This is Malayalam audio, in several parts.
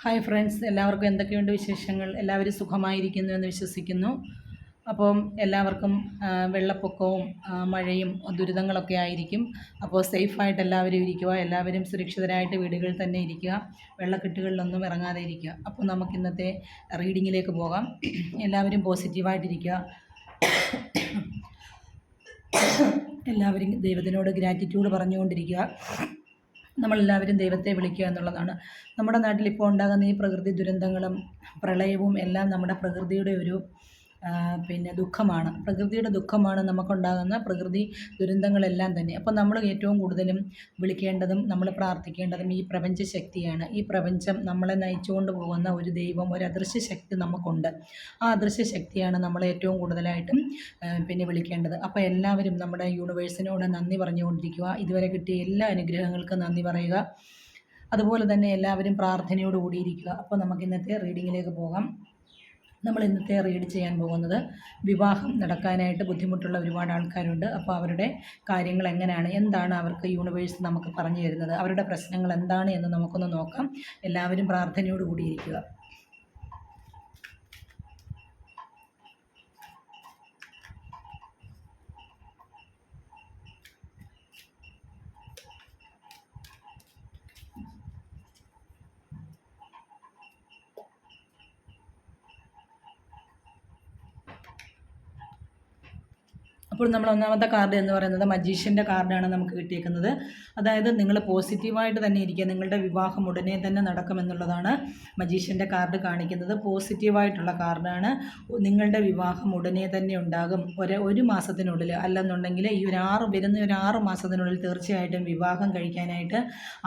ഹായ് ഫ്രണ്ട്സ്, എല്ലാവർക്കും എന്തൊക്കെയുണ്ട് വിശേഷങ്ങൾ? എല്ലാവരും സുഖമായിരിക്കുന്നു എന്ന് വിശ്വസിക്കുന്നു. അപ്പം എല്ലാവർക്കും വെള്ളപ്പൊക്കവും മഴയും ദുരിതങ്ങളൊക്കെ ആയിരിക്കും. അപ്പോൾ സേഫായിട്ട് എല്ലാവരും ഇരിക്കുക, എല്ലാവരും സുരക്ഷിതരായിട്ട് വീടുകളിൽ തന്നെ ഇരിക്കുക, വെള്ളക്കെട്ടുകളിലൊന്നും ഇറങ്ങാതെ ഇരിക്കുക. അപ്പോൾ നമുക്ക് ഇന്നത്തെ റീഡിങ്ങിലേക്ക് പോകാം. എല്ലാവരും പോസിറ്റീവായിട്ടിരിക്കുക. എല്ലാവരും ദൈവത്തിനോട് ഗ്രാറ്റിറ്റ്യൂഡ് പറഞ്ഞുകൊണ്ടിരിക്കുക. നമ്മളെല്ലാവരും ദൈവത്തെ വിളിക്കുക എന്നുള്ളതാണ്. നമ്മുടെ നാട്ടിൽ ഇപ്പോൾ ഉണ്ടാകുന്ന ഈ പ്രകൃതി ദുരന്തങ്ങളും പ്രളയവും എല്ലാം നമ്മുടെ പ്രകൃതിയുടെ ഒരു ദുഃഖമാണ്. പ്രകൃതിയുടെ ദുഃഖമാണ് നമുക്കുണ്ടാകുന്ന പ്രകൃതി ദുരന്തങ്ങളെല്ലാം തന്നെ. അപ്പോൾ നമ്മൾ ഏറ്റവും കൂടുതലും വിളിക്കേണ്ടതും നമ്മൾ പ്രാർത്ഥിക്കേണ്ടതും ഈ പ്രപഞ്ച ശക്തിയാണ്. ഈ പ്രപഞ്ചം നമ്മളെ നയിച്ചുകൊണ്ട് പോകുന്ന ഒരു ദൈവം, ഒരു അദൃശ്യ ശക്തി നമുക്കുണ്ട്. ആ അദൃശ്യ ശക്തിയാണ് നമ്മൾ ഏറ്റവും കൂടുതലായിട്ടും വിളിക്കേണ്ടത്. അപ്പോൾ എല്ലാവരും നമ്മുടെ യൂണിവേഴ്സിനോട് നന്ദി പറഞ്ഞുകൊണ്ടിരിക്കുക. ഇതുവരെ കിട്ടിയ എല്ലാ അനുഗ്രഹങ്ങൾക്കും നന്ദി പറയുക. അതുപോലെ തന്നെ എല്ലാവരും പ്രാർത്ഥനയോട് കൂടിയിരിക്കുക. അപ്പോൾ നമുക്ക് ഇന്നത്തെ റീഡിങ്ങിലേക്ക് പോകാം. നമ്മൾ ഇന്നത്തെ റീഡ് ചെയ്യാൻ പോകുന്നത് വിവാഹം നടക്കാനായിട്ട് ബുദ്ധിമുട്ടുള്ള ഒരുപാട് ആൾക്കാരുണ്ട്. അപ്പോൾ അവരുടെ കാര്യങ്ങൾ എങ്ങനെയാണ്, എന്താണ് അവർക്ക് യൂണിവേഴ്സ് നമുക്ക് പറഞ്ഞു തരുന്നത്, അവരുടെ പ്രശ്നങ്ങൾ എന്താണ് എന്ന് നമുക്കൊന്ന് നോക്കാം. എല്ലാവരും പ്രാർത്ഥനയോട് കൂടിയിരിക്കുക. അപ്പോൾ നമ്മൾ ഒന്നാമത്തെ കാർഡ് എന്ന് പറയുന്നത് മജീഷ്യൻ്റെ കാർഡാണ് നമുക്ക് കിട്ടിയേക്കുന്നത്. അതായത് നിങ്ങൾ പോസിറ്റീവായിട്ട് തന്നെ ഇരിക്കുക, നിങ്ങളുടെ വിവാഹം ഉടനെ തന്നെ നടക്കുമെന്നുള്ളതാണ് മജീഷ്യൻ്റെ കാർഡ് കാണിക്കുന്നത്. പോസിറ്റീവായിട്ടുള്ള കാർഡാണ്. നിങ്ങളുടെ വിവാഹം ഉടനെ തന്നെ ഉണ്ടാകും, ഒരു മാസത്തിനുള്ളിൽ. അല്ലെന്നുണ്ടെങ്കിൽ ഈ വരുന്ന ഒരു 6 മാസത്തിനുള്ളിൽ തീർച്ചയായിട്ടും വിവാഹം കഴിക്കാനായിട്ട്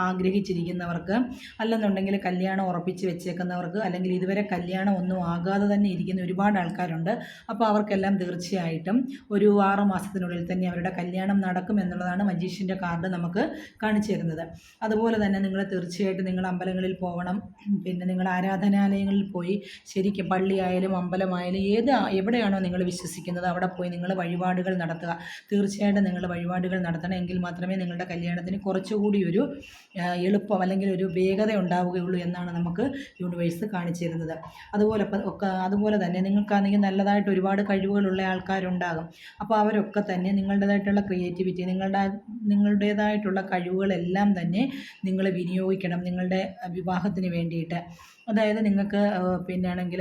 ആഗ്രഹിച്ചിരിക്കുന്നവർക്ക്, അല്ലെന്നുണ്ടെങ്കിൽ കല്യാണം ഉറപ്പിച്ച് വെച്ചേക്കുന്നവർക്ക്, അല്ലെങ്കിൽ ഇതുവരെ കല്യാണം ഒന്നും ആകാതെ തന്നെ ഇരിക്കുന്ന ഒരുപാട് ആൾക്കാരുണ്ട്. അപ്പോൾ അവർക്കെല്ലാം തീർച്ചയായിട്ടും ഒരു 6 മാസത്തിനുള്ളിൽ തന്നെ അവരുടെ കല്യാണം നടക്കും എന്നുള്ളതാണ് മജീഷ്യൻ്റെ കാർഡ് നമുക്ക് കാണിച്ചു തരുന്നത്. അതുപോലെ തന്നെ നിങ്ങൾ തീർച്ചയായിട്ടും നിങ്ങൾ അമ്പലങ്ങളിൽ പോകണം. നിങ്ങൾ ആരാധനാലയങ്ങളിൽ പോയി ശരിക്കും പള്ളിയായാലും അമ്പലമായാലും എവിടെയാണോ നിങ്ങൾ വിശ്വസിക്കുന്നത് അവിടെ പോയി നിങ്ങൾ വഴിപാടുകൾ നടത്തുക. തീർച്ചയായിട്ടും നിങ്ങൾ വഴിപാടുകൾ നടത്തണം. എങ്കിൽ മാത്രമേ നിങ്ങളുടെ കല്യാണത്തിന് കുറച്ചുകൂടി ഒരു എളുപ്പം അല്ലെങ്കിൽ ഒരു വേഗത ഉണ്ടാവുകയുള്ളൂ എന്നാണ് നമുക്ക് യൂണിവേഴ്സ് കാണിച്ചു തരുന്നത്. അതുപോലെ തന്നെ നിങ്ങൾക്കാണെങ്കിൽ നല്ലതായിട്ട് ഒരുപാട് കഴിവുകളുള്ള ആൾക്കാരുണ്ടാകും. അപ്പോൾ അവരൊക്കെ തന്നെ നിങ്ങളുടേതായിട്ടുള്ള ക്രിയേറ്റിവിറ്റി, നിങ്ങളുടേതായിട്ടുള്ള കഴിവുകളെല്ലാം തന്നെ നിങ്ങൾ വിനിയോഗിക്കണം നിങ്ങളുടെ വിവാഹത്തിന് വേണ്ടിയിട്ട്. അതായത് നിങ്ങൾക്ക് ആണെങ്കിൽ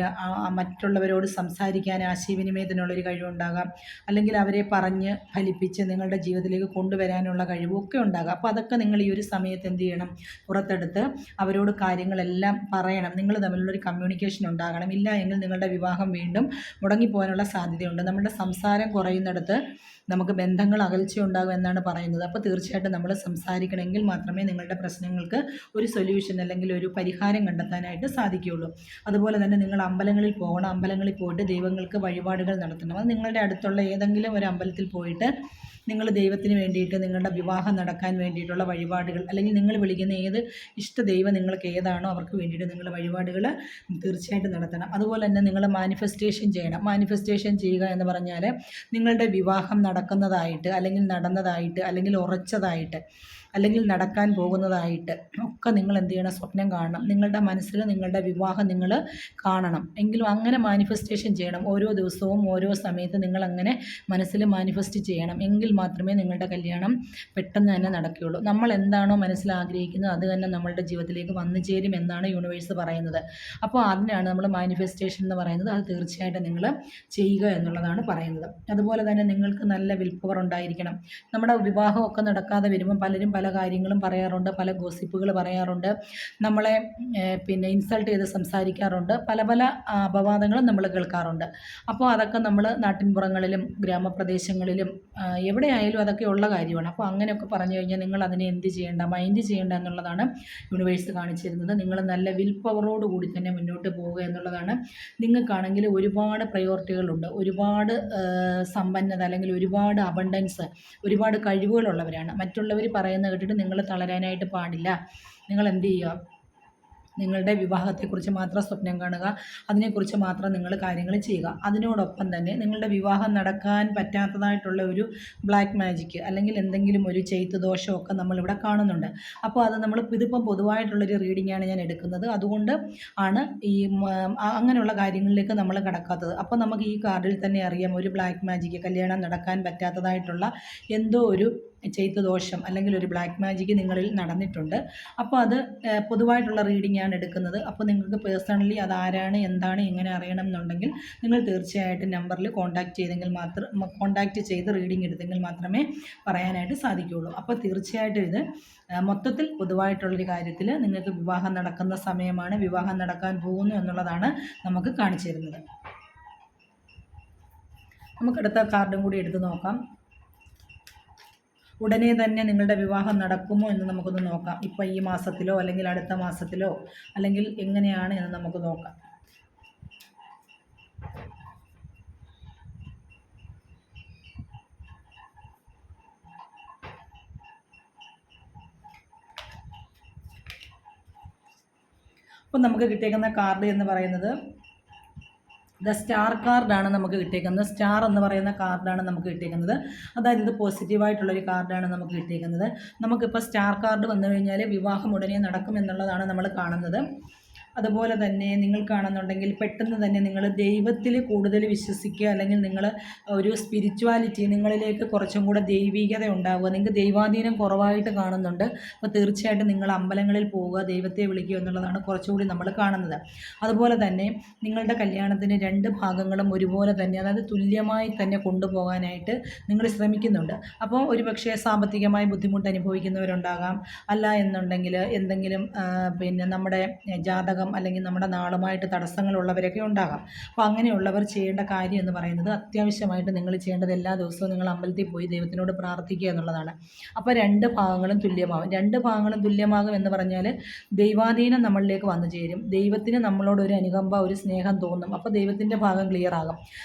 മറ്റുള്ളവരോട് സംസാരിക്കാൻ, ആശയവിനിമയത്തിനുള്ളൊരു കഴിവുണ്ടാകാം, അല്ലെങ്കിൽ അവരെ പറഞ്ഞ് ഫലിപ്പിച്ച് നിങ്ങളുടെ ജീവിതത്തിലേക്ക് കൊണ്ടുവരാനുള്ള കഴിവൊക്കെ ഉണ്ടാകാം. അപ്പോൾ അതൊക്കെ നിങ്ങൾ ഈ ഒരു സമയത്ത് എന്ത് ചെയ്യണം, പുറത്തെടുത്ത് അവരോട് കാര്യങ്ങളെല്ലാം പറയണം. നിങ്ങൾ തമ്മിലുള്ളൊരു കമ്മ്യൂണിക്കേഷൻ ഉണ്ടാകണം. ഇല്ല എങ്കിൽ നിങ്ങളുടെ വിവാഹം വീണ്ടും മുടങ്ങിപ്പോകാനുള്ള സാധ്യതയുണ്ട്. നമ്മുടെ സംസാരം കുറയുന്നിടത്ത് നമുക്ക് ബന്ധങ്ങൾ അകൽച്ചയുണ്ടാകും എന്നാണ് പറയുന്നത്. അപ്പോൾ തീർച്ചയായിട്ടും നമ്മൾ സംസാരിക്കണമെങ്കിൽ മാത്രമേ നിങ്ങളുടെ പ്രശ്നങ്ങൾക്ക് ഒരു സൊല്യൂഷൻ അല്ലെങ്കിൽ ഒരു പരിഹാരം കണ്ടെത്താനായിട്ട് സാധിക്കുകയുള്ളൂ. അതുപോലെ തന്നെ നിങ്ങൾ അമ്പലങ്ങളിൽ പോകണം. അമ്പലങ്ങളിൽ പോയിട്ട് ദൈവങ്ങൾക്ക് വഴിപാടുകൾ നടത്തണം. അത് നിങ്ങളുടെ അടുത്തുള്ള ഏതെങ്കിലും ഒരു അമ്പലത്തിൽ പോയിട്ട് നിങ്ങൾ ദൈവത്തിന് വേണ്ടിയിട്ട്, നിങ്ങളുടെ വിവാഹം നടക്കാൻ വേണ്ടിയിട്ടുള്ള വഴിപാടുകൾ, അല്ലെങ്കിൽ നിങ്ങൾ വിളിക്കുന്ന ഏത് ഇഷ്ട ദൈവം നിങ്ങൾക്ക് ഏതാണോ അവർക്ക് വേണ്ടിയിട്ട് നിങ്ങൾ വഴിപാടുകൾ തീർച്ചയായിട്ടും നടത്തണം. അതുപോലെ തന്നെ നിങ്ങൾ മാനിഫെസ്റ്റേഷൻ ചെയ്യണം. മാനിഫെസ്റ്റേഷൻ ചെയ്യുക എന്ന് പറഞ്ഞാൽ നിങ്ങളുടെ വിവാഹം നടക്കുന്നതായിട്ട്, അല്ലെങ്കിൽ നടന്നതായിട്ട്, അല്ലെങ്കിൽ ഉറച്ചതായിട്ട്, അല്ലെങ്കിൽ നടക്കാൻ പോകുന്നതായിട്ട് ഒക്കെ നിങ്ങൾ എന്ത് ചെയ്യണം, സ്വപ്നം കാണണം. നിങ്ങളുടെ മനസ്സിൽ നിങ്ങളുടെ വിവാഹം നിങ്ങൾ കാണണം. എങ്കിലും അങ്ങനെ മാനിഫെസ്റ്റേഷൻ ചെയ്യണം. ഓരോ ദിവസവും ഓരോ സമയത്ത് നിങ്ങളങ്ങനെ മനസ്സിൽ മാനിഫെസ്റ്റ് ചെയ്യണം. എങ്കിൽ മാത്രമേ നിങ്ങളുടെ കല്യാണം പെട്ടെന്ന് തന്നെ നടക്കുകയുള്ളൂ. നമ്മൾ എന്താണോ മനസ്സിൽ ആഗ്രഹിക്കുന്നത് അത് തന്നെ നമ്മളുടെ ജീവിതത്തിലേക്ക് വന്നു ചേരും എന്നാണ് യൂണിവേഴ്സ് പറയുന്നത്. അപ്പോൾ അതിനാണ് നമ്മൾ മാനിഫെസ്റ്റേഷൻ എന്ന് പറയുന്നത്. അത് തീർച്ചയായിട്ടും നിങ്ങൾ ചെയ്യുക എന്നുള്ളതാണ് പറയുന്നത്. അതുപോലെ തന്നെ നിങ്ങൾക്ക് നല്ല വിൽ പവർ ഉണ്ടായിരിക്കണം. നമ്മുടെ വിവാഹമൊക്കെ നടക്കാതെ വരുമ്പോൾ പലരും പല കാര്യങ്ങളും പറയാറുണ്ട്, പല ഗോസിപ്പുകൾ പറയാറുണ്ട്, നമ്മളെ ഇൻസൾട്ട് ചെയ്ത് സംസാരിക്കാറുണ്ട്, പല അപവാദങ്ങളും നമ്മൾ കേൾക്കാറുണ്ട്. അപ്പോൾ അതൊക്കെ നമ്മൾ നാട്ടിൻപുറങ്ങളിലും ഗ്രാമപ്രദേശങ്ങളിലും എവിടെയായാലും അതൊക്കെ ഉള്ള കാര്യമാണ്. അപ്പോൾ അങ്ങനെയൊക്കെ പറഞ്ഞു കഴിഞ്ഞാൽ നിങ്ങൾ അതിനെ മൈൻഡ് ചെയ്യേണ്ട എന്നുള്ളതാണ് യൂണിവേഴ്സ് കാണിച്ചിരുന്നത്. നിങ്ങൾ നല്ല വിൽ പവറോട് കൂടി തന്നെ മുന്നോട്ട് പോവുക എന്നുള്ളതാണ്. നിങ്ങൾക്കാണെങ്കിൽ ഒരുപാട് പ്രയോറിറ്റികളുണ്ട്, ഒരുപാട് സമ്പന്നത, അല്ലെങ്കിൽ ഒരുപാട് അബണ്ടൻസ്, ഒരുപാട് കഴിവുകളുള്ളവരാണ്. മറ്റുള്ളവർ പറയുന്ന കേട്ടിട്ട് നിങ്ങൾ തളരാനായിട്ട് പാടില്ല. നിങ്ങൾ എന്ത് ചെയ്യുക, നിങ്ങളുടെ വിവാഹത്തെക്കുറിച്ച് മാത്രം സ്വപ്നം കാണുക, അതിനെക്കുറിച്ച് മാത്രം നിങ്ങൾ കാര്യങ്ങൾ ചെയ്യുക. അതിനോടൊപ്പം തന്നെ നിങ്ങളുടെ വിവാഹം നടക്കാൻ പറ്റാത്തതായിട്ടുള്ള ഒരു ബ്ലാക്ക് മാജിക്ക് അല്ലെങ്കിൽ എന്തെങ്കിലും ഒരു ചെയ്ത്ത് ദോഷമൊക്കെ നമ്മളിവിടെ കാണുന്നുണ്ട്. അപ്പോൾ അത് ഇതിപ്പം പൊതുവായിട്ടുള്ളൊരു റീഡിങ്ങാണ് ഞാൻ എടുക്കുന്നത്. അതുകൊണ്ട് ആണ് ഈ അങ്ങനെയുള്ള കാര്യങ്ങളിലേക്ക് നമ്മൾ കടക്കാത്തത്. അപ്പോൾ നമുക്ക് ഈ കാർഡിൽ തന്നെ അറിയാം ഒരു ബ്ലാക്ക് മാജിക്ക്, കല്യാണം നടക്കാൻ പറ്റാത്തതായിട്ടുള്ള എന്തോ ഒരു ചെയ്ത്ത് ദോഷം അല്ലെങ്കിൽ ഒരു ബ്ലാക്ക് മാജിക്ക് നിങ്ങളിൽ നടന്നിട്ടുണ്ട്. അപ്പോൾ അത് പൊതുവായിട്ടുള്ള റീഡിങ്ങാണ് എടുക്കുന്നത്. അപ്പോൾ നിങ്ങൾക്ക് പേഴ്സണലി അതാരാണ്, എന്താണ്, എങ്ങനെ അറിയണം എന്നുണ്ടെങ്കിൽ നിങ്ങൾ തീർച്ചയായിട്ടും നമ്പറിൽ കോൺടാക്റ്റ് ചെയ്ത് റീഡിംഗ് എടുത്തെങ്കിൽ മാത്രമേ പറയാനായിട്ട് സാധിക്കുകയുള്ളൂ. അപ്പോൾ തീർച്ചയായിട്ടും ഇത് മൊത്തത്തിൽ പൊതുവായിട്ടുള്ളൊരു കാര്യത്തിൽ നിങ്ങൾക്ക് വിവാഹം നടക്കുന്ന സമയമാണ്, വിവാഹം നടക്കാൻ പോകുന്നു എന്നുള്ളതാണ് നമുക്ക് കാണിച്ചു തരുന്നത്. നമുക്കടുത്ത കാർഡും കൂടി എടുത്ത് നോക്കാം. ഉടനെ തന്നെ നിങ്ങളുടെ വിവാഹം നടക്കുമോ എന്ന് നമുക്കൊന്ന് നോക്കാം. ഇപ്പോൾ ഈ മാസത്തിലോ അല്ലെങ്കിൽ അടുത്ത മാസത്തിലോ അല്ലെങ്കിൽ എങ്ങനെയാണ് എന്ന് നമുക്ക് നോക്കാം. അപ്പം നമുക്ക് കിട്ടിയേക്കുന്ന കാർഡ് എന്ന് പറയുന്നത് ദ സ്റ്റാർ കാർഡാണ് നമുക്ക് കിട്ടിയേക്കുന്നത്. സ്റ്റാർ എന്ന് പറയുന്ന കാർഡാണ് നമുക്ക് കിട്ടിയേക്കുന്നത്. അതായത് ഇത് പോസിറ്റീവായിട്ടുള്ളൊരു കാർഡാണ് നമുക്ക് കിട്ടിയേക്കുന്നത്. നമുക്കിപ്പോൾ സ്റ്റാർ കാർഡ് വന്നു കഴിഞ്ഞാൽ വിവാഹം ഉടനെ നടക്കും എന്നുള്ളതാണ് നമ്മൾ കാണുന്നത്. അതുപോലെ തന്നെ നിങ്ങൾക്കാണെന്നുണ്ടെങ്കിൽ പെട്ടെന്ന് തന്നെ നിങ്ങൾ ദൈവത്തിൽ കൂടുതൽ വിശ്വസിക്കുക, അല്ലെങ്കിൽ നിങ്ങൾ ഒരു സ്പിരിച്വാലിറ്റി നിങ്ങളിലേക്ക് കുറച്ചും കൂടെ ദൈവികത ഉണ്ടാവുക. നിങ്ങൾക്ക് ദൈവാധീനം കുറവായിട്ട് കാണുന്നുണ്ട്. അപ്പോൾ തീർച്ചയായിട്ടും നിങ്ങൾ അമ്പലങ്ങളിൽ പോവുക, ദൈവത്തെ വിളിക്കുക എന്നുള്ളതാണ് കുറച്ചുകൂടി നമ്മൾ കാണുന്നത്. അതുപോലെ തന്നെ നിങ്ങളുടെ കല്യാണത്തിന് 2 ഭാഗങ്ങളും ഒരുപോലെ തന്നെ, അതായത് തുല്യമായി തന്നെ കൊണ്ടുപോകാനായിട്ട് നിങ്ങൾ ശ്രമിക്കുന്നുണ്ട്. അപ്പോൾ ഒരുപക്ഷെ സാമ്പത്തികമായി ബുദ്ധിമുട്ട് അനുഭവിക്കുന്നവരുണ്ടാകാം, അല്ല എന്നുണ്ടെങ്കിൽ എന്തെങ്കിലും നമ്മുടെ ജാതകം അല്ലെങ്കിൽ നമ്മുടെ നാളുമായിട്ട് തടസ്സങ്ങളുള്ളവരൊക്കെ ഉണ്ടാകാം. അപ്പോൾ അങ്ങനെയുള്ളവർ ചെയ്യേണ്ട കാര്യം എന്ന് പറയുന്നത് അത്യാവശ്യമായിട്ട് നിങ്ങൾ ചെയ്യേണ്ടത് എല്ലാ ദിവസവും നിങ്ങൾ അമ്പലത്തിൽ പോയി ദൈവത്തിനോട് പ്രാർത്ഥിക്കുക എന്നുള്ളതാണ്. അപ്പോൾ 2 ഭാഗങ്ങളും തുല്യമാകും. 2 ഭാഗങ്ങളും തുല്യമാകും എന്ന് പറഞ്ഞാൽ ദൈവാധീനം നമ്മളിലേക്ക് വന്നു ചേരും. ദൈവത്തിന് നമ്മളോട് ഒരു അനുകമ്പ, ഒരു സ്നേഹം തോന്നും. അപ്പോൾ ദൈവത്തിൻ്റെ ഭാഗം ക്ലിയർ ആകും.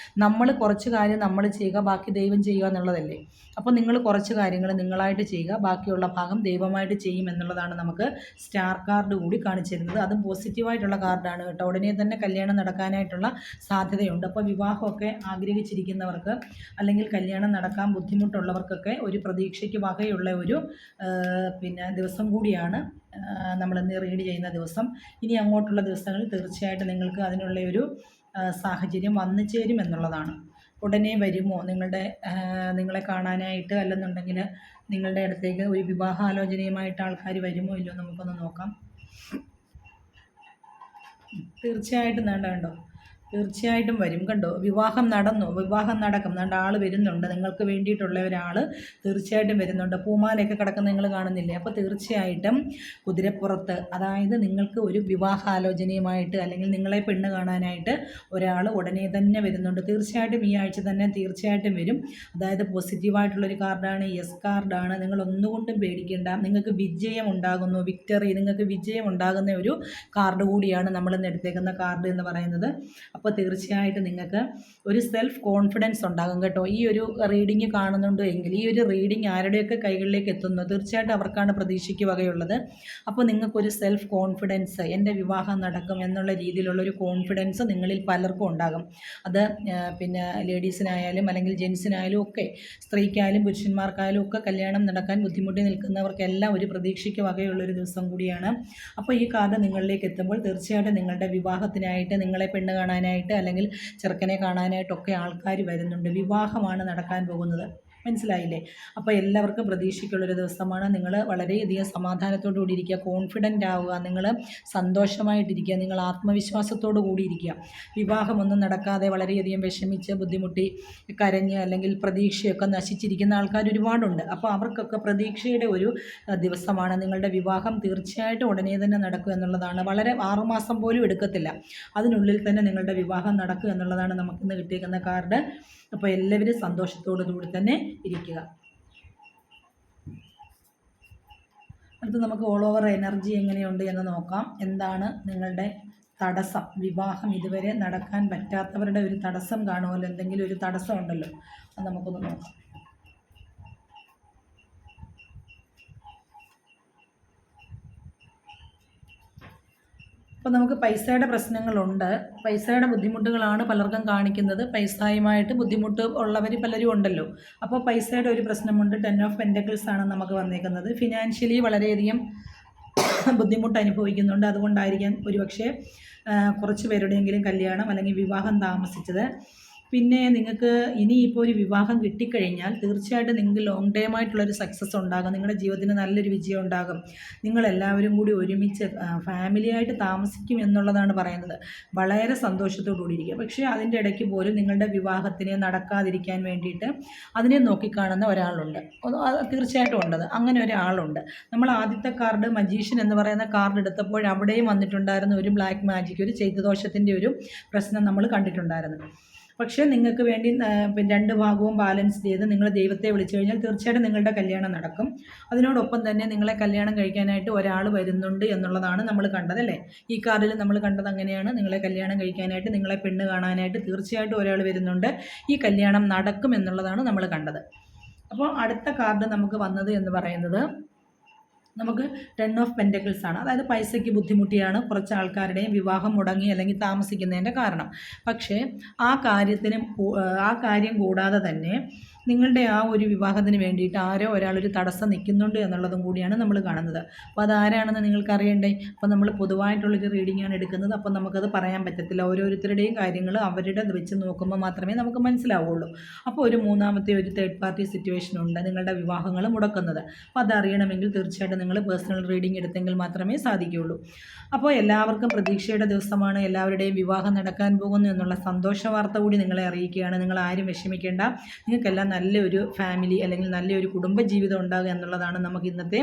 നമ്മൾ കുറച്ച് കാര്യം നമ്മൾ ചെയ്യുക, ബാക്കി ദൈവം ചെയ്യുക എന്നുള്ളതല്ലേ. അപ്പോൾ നിങ്ങൾ കുറച്ച് കാര്യങ്ങൾ നിങ്ങളായിട്ട് ചെയ്യുക, ബാക്കിയുള്ള ഭാഗം ദൈവമായിട്ട് ചെയ്യും എന്നുള്ളതാണ് നമുക്ക് സ്റ്റാർ കാർഡ് കൂടി കാണിച്ചു തരുന്നത്. അതും പോസിറ്റീവായിട്ടുള്ള കാർഡാണ് കേട്ടോ. ഉടനെ തന്നെ കല്യാണം നടക്കാനായിട്ടുള്ള സാധ്യതയുണ്ട്. അപ്പോൾ വിവാഹമൊക്കെ ആഗ്രഹിച്ചിരിക്കുന്നവർക്ക് അല്ലെങ്കിൽ കല്യാണം നടക്കാൻ ബുദ്ധിമുട്ടുള്ളവർക്കൊക്കെ ഒരു പ്രതീക്ഷയ്ക്ക് വകയുള്ള ഒരു ദിവസം കൂടിയാണ് നമ്മളിന്ന് റീഡ് ചെയ്യുന്ന ദിവസം. ഇനി അങ്ങോട്ടുള്ള ദിവസങ്ങളിൽ തീർച്ചയായിട്ടും നിങ്ങൾക്ക് അതിനുള്ള ഒരു സാഹചര്യം വന്നു ചേരും എന്നുള്ളതാണ്. ഉടനെ വരുമോ നിങ്ങളെ കാണാനായിട്ട്, അല്ലെന്നുണ്ടെങ്കിൽ നിങ്ങളുടെ അടുത്തേക്ക് ഒരു വിവാഹാലോചനയുമായിട്ട് ആൾക്കാർ വരുമോ ഇല്ലയോ നമുക്കൊന്ന് നോക്കാം. തീർച്ചയായിട്ടും കണ്ടോ, തീർച്ചയായിട്ടും വരും. കണ്ടോ, വിവാഹം നടക്കും. ആൾ വരുന്നുണ്ട്, നിങ്ങൾക്ക് വേണ്ടിയിട്ടുള്ള ഒരാൾ തീർച്ചയായിട്ടും വരുന്നുണ്ട്. പൂമാലയൊക്കെ കിടക്കുന്ന നിങ്ങൾ കാണുന്നില്ലേ. അപ്പോൾ തീർച്ചയായിട്ടും കുതിരപ്പുറത്ത്, അതായത് നിങ്ങൾക്ക് ഒരു വിവാഹാലോചനയുമായിട്ട് അല്ലെങ്കിൽ നിങ്ങളെ പെണ്ണ് കാണാനായിട്ട് ഒരാൾ ഉടനെ തന്നെ വരുന്നുണ്ട്. തീർച്ചയായിട്ടും ഈ ആഴ്ച തന്നെ തീർച്ചയായിട്ടും വരും. അതായത് പോസിറ്റീവായിട്ടുള്ളൊരു കാർഡാണ്, യെസ് കാർഡാണ്. നിങ്ങൾ ഒന്നുകൊണ്ടും പേടിക്കേണ്ട. നിങ്ങൾക്ക് വിജയം ഉണ്ടാകുന്നു, വിക്ടറി, നിങ്ങൾക്ക് വിജയം ഉണ്ടാകുന്ന ഒരു കാർഡ് കൂടിയാണ് നമ്മളിന്ന് എടുത്തേക്കുന്ന കാർഡ് എന്ന് പറയുന്നത്. അപ്പോൾ തീർച്ചയായിട്ടും നിങ്ങൾക്ക് ഒരു സെൽഫ് കോൺഫിഡൻസ് ഉണ്ടാകും കേട്ടോ. ഈ ഒരു റീഡിങ് കാണുന്നുണ്ട് എങ്കിൽ, ഈ ഒരു റീഡിങ് ആരുടെയൊക്കെ കൈകളിലേക്ക് എത്തുന്നു തീർച്ചയായിട്ടും അവർക്കാണ് പ്രതീക്ഷയ്ക്ക് വകയുള്ളത്. അപ്പോൾ നിങ്ങൾക്കൊരു സെൽഫ് കോൺഫിഡൻസ്, എൻ്റെ വിവാഹം നടക്കും എന്നുള്ള രീതിയിലുള്ളൊരു കോൺഫിഡൻസ് നിങ്ങളിൽ പലർക്കും ഉണ്ടാകും. അത് ലേഡീസിനായാലും അല്ലെങ്കിൽ ജെൻസിനായാലും ഒക്കെ, സ്ത്രീക്കായാലും പുരുഷന്മാർക്കായാലും ഒക്കെ കല്യാണം നടക്കാൻ ബുദ്ധിമുട്ടി നിൽക്കുന്നവർക്കെല്ലാം ഒരു പ്രതീക്ഷയ്ക്ക് വകയുള്ളൊരു ദിവസം കൂടിയാണ്. അപ്പോൾ ഈ കാർഡ് നിങ്ങളിലേക്ക് എത്തുമ്പോൾ തീർച്ചയായിട്ടും നിങ്ങളുടെ വിവാഹത്തിനായിട്ട്, നിങ്ങളെ പെണ്ണ് കാണാനായിട്ട് അല്ലെങ്കിൽ ചെറുക്കനെ കാണാനായിട്ടൊക്കെ ആൾക്കാർ വരുന്നുണ്ട്. വിവാഹമാണ് നടക്കാൻ പോകുന്നത്. മനസ്സിലായില്ലേ? അപ്പോൾ എല്ലാവർക്കും പ്രതീക്ഷയ്ക്കുള്ളൊരു ദിവസമാണ്. നിങ്ങൾ വളരെയധികം സമാധാനത്തോടു കൂടി ഇരിക്കുക, കോൺഫിഡൻ്റ് ആവുക, നിങ്ങൾ സന്തോഷമായിട്ടിരിക്കുക, നിങ്ങൾ ആത്മവിശ്വാസത്തോടു കൂടി ഇരിക്കുക. വിവാഹമൊന്നും നടക്കാതെ വളരെയധികം വിഷമിച്ച് ബുദ്ധിമുട്ടി കരഞ്ഞ് അല്ലെങ്കിൽ പ്രതീക്ഷയൊക്കെ നശിച്ചിരിക്കുന്ന ആൾക്കാർ ഒരുപാടുണ്ട്. അപ്പോൾ അവർക്കൊക്കെ പ്രതീക്ഷയുടെ ഒരു ദിവസമാണ്. നിങ്ങളുടെ വിവാഹം തീർച്ചയായിട്ടും ഉടനെ തന്നെ നടക്കും എന്നുള്ളതാണ്. വളരെ 6 മാസം പോലും എടുക്കത്തില്ല, അതിനുള്ളിൽ തന്നെ നിങ്ങളുടെ വിവാഹം നടക്കും എന്നുള്ളതാണ് നമുക്കിന്ന് കിട്ടിയിരിക്കുന്ന കാർഡ്. അപ്പോൾ എല്ലാവരും സന്തോഷത്തോടു കൂടി തന്നെ ഇരിക്കുക. അടുത്ത് നമുക്ക് ഓൾ ഓവർ എനർജി എങ്ങനെയുണ്ട് എന്ന് നോക്കാം. എന്താണ് നിങ്ങളുടെ തടസ്സം? വിവാഹം ഇതുവരെ നടക്കാൻ പറ്റാത്തവരുടെ ഒരു തടസ്സം കാണുമല്ലോ, എന്തെങ്കിലും ഒരു തടസ്സം ഉണ്ടല്ലോ, അത് നമുക്കൊന്ന് നോക്കാം. അപ്പോൾ നമുക്ക് പൈസയുടെ പ്രശ്നങ്ങളുണ്ട്, പൈസയുടെ ബുദ്ധിമുട്ടുകളാണ് പലർക്കും കാണിക്കുന്നത്. പൈസയുമായിട്ട് ബുദ്ധിമുട്ട് ഉള്ളവർ പലരും ഉണ്ടല്ലോ. അപ്പോൾ പൈസയുടെ ഒരു പ്രശ്നമുണ്ട്. 10 ഓഫ് പെൻറ്റക്കിൾസ് ആണ് നമുക്ക് വന്നേക്കുന്നത്. ഫിനാൻഷ്യലി വളരെയധികം ബുദ്ധിമുട്ട് അനുഭവിക്കുന്നുണ്ട്. അതുകൊണ്ടായിരിക്കാം ഒരുപക്ഷെ കുറച്ച് പേരുടെയെങ്കിലും കല്യാണം അല്ലെങ്കിൽ വിവാഹം താമസിച്ചത്. പിന്നെ നിങ്ങൾക്ക് ഇനിയിപ്പോൾ ഒരു വിവാഹം കിട്ടിക്കഴിഞ്ഞാൽ തീർച്ചയായിട്ടും നിങ്ങൾക്ക് ലോങ് ടൈം ആയിട്ടുള്ളൊരു സക്സസ് ഉണ്ടാകും. നിങ്ങളുടെ ജീവിതത്തിന് നല്ലൊരു വിജയം ഉണ്ടാകും. നിങ്ങളെല്ലാവരും കൂടി ഒരുമിച്ച് ഫാമിലിയായിട്ട് താമസിക്കും എന്നുള്ളതാണ് പറയുന്നത്. വളരെ സന്തോഷത്തോടുകൂടി ഇരിക്കുക. പക്ഷേ അതിൻ്റെ ഇടയ്ക്ക് പോലും നിങ്ങളുടെ വിവാഹത്തിന് നടക്കാതിരിക്കാൻ വേണ്ടിയിട്ട് അതിനെ നോക്കിക്കാണുന്ന ഒരാളുണ്ട്. തീർച്ചയായിട്ടും ഉണ്ടത്. അങ്ങനെ ഒരാളുണ്ട്. നമ്മൾ ആദ്യത്തെ കാർഡ് മജീഷ്യൻ എന്ന് പറയുന്ന കാർഡ് എടുത്തപ്പോൾ അവിടെയും വന്നിട്ടുണ്ടായിരുന്ന ഒരു ബ്ലാക്ക് മാജിക്, ഒരു ചെയ്തദോഷത്തിൻ്റെ ഒരു പ്രശ്നം നമ്മൾ കണ്ടിട്ടുണ്ടായിരുന്നു. പക്ഷേ നിങ്ങൾക്ക് വേണ്ടി രണ്ട് ഭാഗവും ബാലൻസ് ചെയ്ത് നിങ്ങൾ ദൈവത്തെ വിളിച്ചു കഴിഞ്ഞാൽ തീർച്ചയായിട്ടും നിങ്ങളുടെ കല്യാണം നടക്കും. അതിനോടൊപ്പം തന്നെ നിങ്ങളെ കല്യാണം കഴിക്കാനായിട്ട് ഒരാൾ വരുന്നുണ്ട് എന്നുള്ളതാണ് നമ്മൾ കണ്ടത്, അല്ലേ? ഈ കാർഡിൽ നമ്മൾ കണ്ടത് അങ്ങനെയാണ്. നിങ്ങളെ കല്യാണം കഴിക്കാനായിട്ട്, നിങ്ങളെ പെണ്ണ് കാണാനായിട്ട് തീർച്ചയായിട്ടും ഒരാൾ വരുന്നുണ്ട്. ഈ കല്യാണം നടക്കും എന്നുള്ളതാണ് നമ്മൾ കണ്ടത്. അപ്പോൾ അടുത്ത കാർഡ് നമുക്ക് വന്നത് എന്ന് പറയുന്നത് നമുക്ക് 10 ഓഫ് പെൻറ്റക്കിൾസ് ആണ്. അതായത് പൈസയ്ക്ക് ബുദ്ധിമുട്ടിയാണ് കുറച്ച് ആൾക്കാരുടെയും വിവാഹം മുടങ്ങി അല്ലെങ്കിൽ താമസിക്കുന്നതിൻ്റെ കാരണം. പക്ഷേ ആ കാര്യം കൂടാതെ തന്നെ നിങ്ങളുടെ ആ ഒരു വിവാഹത്തിന് വേണ്ടിയിട്ട് ആരോ ഒരാളൊരു തടസ്സം നിൽക്കുന്നുണ്ട് എന്നുള്ളതും കൂടിയാണ് നമ്മൾ കാണുന്നത്. അപ്പോൾ അതാരാണെന്ന് നിങ്ങൾക്ക് അറിയണ്ടേ? അപ്പോൾ നമ്മൾ പൊതുവായിട്ടുള്ളൊരു റീഡിങ്ങാണ് എടുക്കുന്നത്. അപ്പോൾ നമുക്കത് പറയാൻ പറ്റത്തില്ല. ഓരോരുത്തരുടെയും കാര്യങ്ങൾ അവരുടെ വെച്ച് നോക്കുമ്പോൾ മാത്രമേ നമുക്ക് മനസ്സിലാവുള്ളൂ. അപ്പോൾ ഒരു മൂന്നാമത്തെ ഒരു തേർഡ് പാർട്ടി സിറ്റുവേഷൻ ഉണ്ട് നിങ്ങളുടെ വിവാഹങ്ങൾ മുടക്കുന്നത്. അപ്പോൾ അതറിയണമെങ്കിൽ തീർച്ചയായിട്ടും നിങ്ങൾ പേഴ്സണൽ റീഡിംഗ് എടുത്തെങ്കിൽ മാത്രമേ സാധിക്കുകയുള്ളൂ. അപ്പോൾ എല്ലാവർക്കും പ്രതീക്ഷയുടെ ദിവസമാണ്. എല്ലാവരുടെയും വിവാഹം നടക്കാൻ പോകുന്നു എന്നുള്ള സന്തോഷ വാർത്ത കൂടി നിങ്ങളെ അറിയിക്കുകയാണ്. നിങ്ങൾ ആരും വിഷമിക്കേണ്ട. നിങ്ങൾക്കെല്ലാം നല്ലൊരു ഫാമിലി അല്ലെങ്കിൽ നല്ലൊരു കുടുംബജീവിതം ഉണ്ടാകുക എന്നുള്ളതാണ് നമുക്ക് ഇന്നത്തെ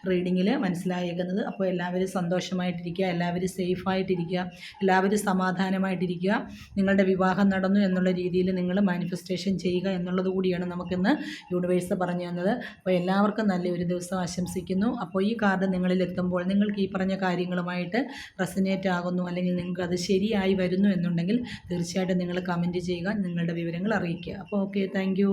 റീഡിങ്ങിൽ മനസ്സിലായേക്കുന്നത്. അപ്പോൾ എല്ലാവരും സന്തോഷമായിട്ടിരിക്കുക, എല്ലാവരും സേഫായിട്ടിരിക്കുക, എല്ലാവരും സമാധാനമായിട്ടിരിക്കുക. നിങ്ങളുടെ വിവാഹം നടന്നു എന്നുള്ള രീതിയിൽ നിങ്ങൾ മാനിഫെസ്റ്റേഷൻ ചെയ്യുക എന്നുള്ളത് കൂടിയാണ് നമുക്കിന്ന് യൂണിവേഴ്സ് പറഞ്ഞു തന്നത്. അപ്പോൾ എല്ലാവർക്കും നല്ലൊരു ദിവസം ആശംസിക്കുന്നു. അപ്പോൾ ഈ കാർഡ് നിങ്ങളിൽ എത്തുമ്പോൾ നിങ്ങൾക്ക് ഈ പറഞ്ഞ കാര്യങ്ങളുമായിട്ട് റെസനേറ്റ് ആകുന്നു അല്ലെങ്കിൽ നിങ്ങൾക്ക് അത് ശരിയായി വരുന്നു എന്നുണ്ടെങ്കിൽ തീർച്ചയായിട്ടും നിങ്ങൾ കമൻറ്റ് ചെയ്യുക, നിങ്ങളുടെ വിവരങ്ങൾ അറിയിക്കുക. അപ്പോൾ ഓക്കെ, താങ്ക് യു.